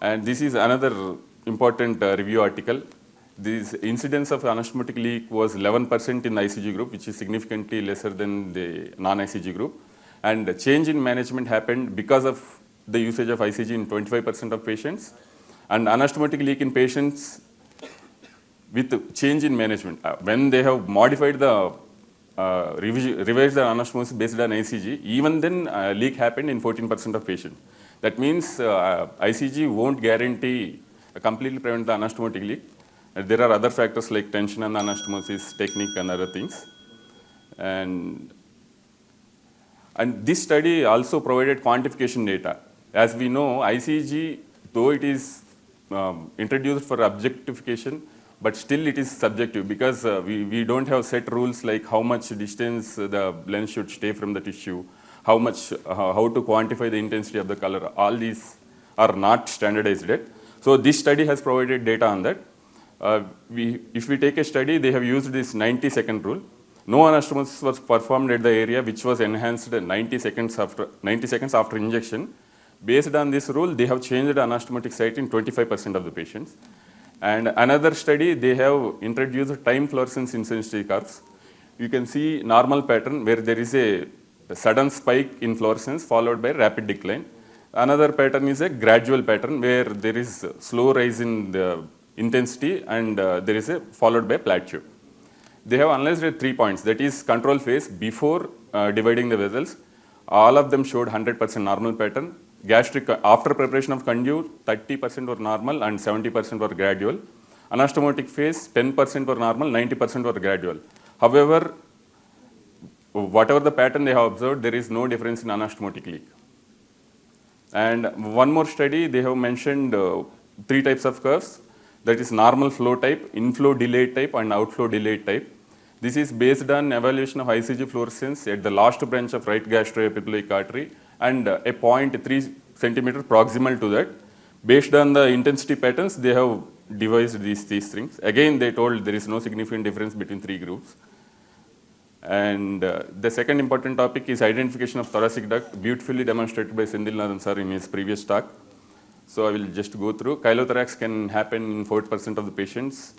And this is another important review article. This incidence of anastomotic leak was 11% in the ICG group, which is significantly lesser than the non-ICG group. And the change in management happened because of the usage of ICG in 25% of patients, and anastomotic leak in patients with change in management. When they have modified the revised the anastomosis based on ICG, even then leak happened in 14% of patients. That means ICG won't guarantee completely prevent the anastomotic leak. There are other factors like tension and anastomosis technique and other things. And this study also provided quantification data. As we know, ICG, though it is introduced for objectification, but still it is subjective because we don't have set rules like how much distance the lens should stay from the tissue, how to quantify the intensity of the color. All these are not standardized yet. So this study has provided data on that. If we take a study, they have used this 90-second rule. No anastomosis was performed at the area which was enhanced 90 seconds after injection. Based on this rule, they have changed the anastomotic site in 25% of the patients. And another study, they have introduced time fluorescence intensity curves. You can see normal pattern where there is a sudden spike in fluorescence followed by rapid decline. Another pattern is a gradual pattern where there is slow rise in the intensity and there is a followed by plateau. They have analyzed at 3 points, that is control phase before dividing the vessels. All of them showed 100% normal pattern. Gastric, after preparation of conduit, 30% were normal and 70% were gradual. Anastomotic phase, 10% were normal, 90% were gradual. However, whatever the pattern they have observed, there is no difference in anastomotic leak. And one more study, they have mentioned 3 types of curves. That is normal flow type, inflow delayed type, and outflow delayed type. This is based on evaluation of ICG fluorescence at the last branch of right gastroepiploic artery and a 0.3 centimeter proximal to that. Based on the intensity patterns, they have devised these things. Again, they told there is no significant difference between 3 groups. And the second important topic is identification of thoracic duct, beautifully demonstrated by Sendilnathan sir in his previous talk. So I will just go through. Chylothorax can happen in 40% of the patients.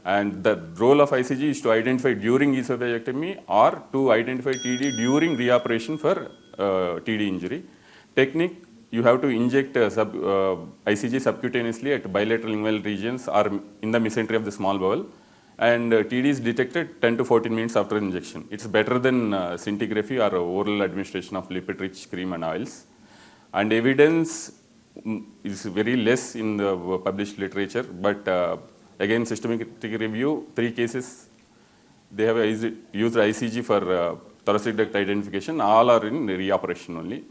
And the role of ICG is to identify during esophagectomy or to identify TD during reoperation for TD injury. Technique, you have to inject ICG subcutaneously at bilateral lingual regions or in the mesentery of the small bowel. And TD is detected 10 to 14 minutes after injection. It's better than scintigraphy or oral administration of lipid-rich cream and oils. And evidence is very less in the published literature, but again, systematic review, 3 cases, they have used ICG for thoracic duct identification. All are in reoperation only.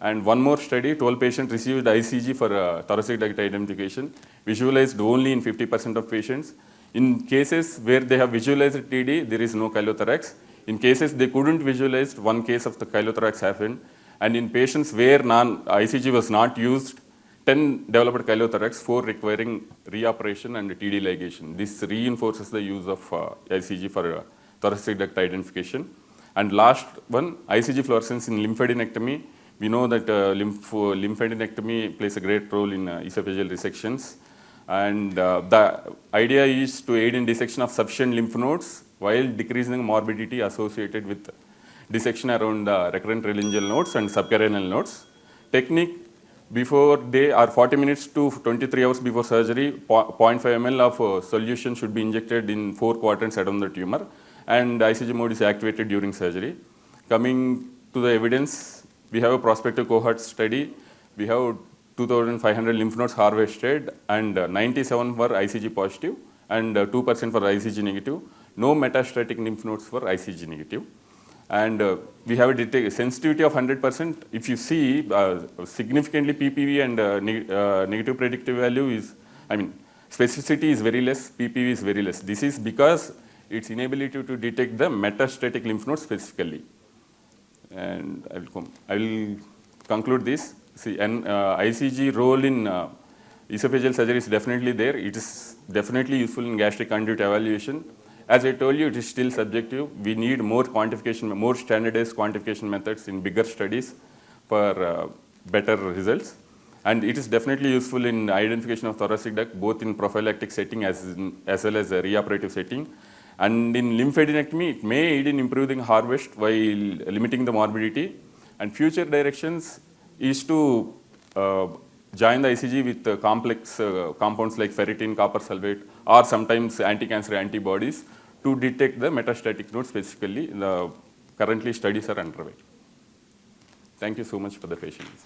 And one more study, 12 patients received ICG for thoracic duct identification, visualized only in 50% of patients. In cases where they have visualized TD, there is no chylothorax. In cases they couldn't visualize, 1 case of the chylothorax happened. And in patients where ICG was not used, 10 developed chylothorax, 4 requiring reoperation and TD ligation. This reinforces the use of ICG for thoracic duct identification. And last one, ICG fluorescence in lymphadenectomy. We know that lymphadenectomy plays a great role in esophageal resections. And the idea is to aid in dissection of sufficient lymph nodes while decreasing morbidity associated with dissection around the recurrent laryngeal nodes and subcarinal nodes. Technique, before day or 40 minutes to 23 hours before surgery, 0.5 ml of solution should be injected in 4 quadrants around the tumor, and ICG mode is activated during surgery. Coming to the evidence, we have a prospective cohort study. We have 2,500 lymph nodes harvested, and 97 were ICG positive and 2% were ICG negative. No metastatic lymph nodes were ICG negative. And we have a sensitivity of 100%. If you see significantly PPV and negative predictive value is, specificity is very less, PPV is very less. This is because its inability to detect the metastatic lymph nodes specifically. And I will conclude this. See, ICG role in esophageal surgery is definitely there. It is definitely useful in gastric conduit evaluation. As I told you, it is still subjective. We need more quantification, more standardized quantification methods in bigger studies for better results. And it is definitely useful in identification of thoracic duct, both in prophylactic setting as well as a reoperative setting. And in lymphadenectomy, it may aid in improving harvest while limiting the morbidity. And future directions is to join the ICG with complex compounds like ferritin, copper sulfate, or sometimes anti-cancer antibodies to detect the metastatic node specifically. Currently, studies are underway. Thank you so much for the patience.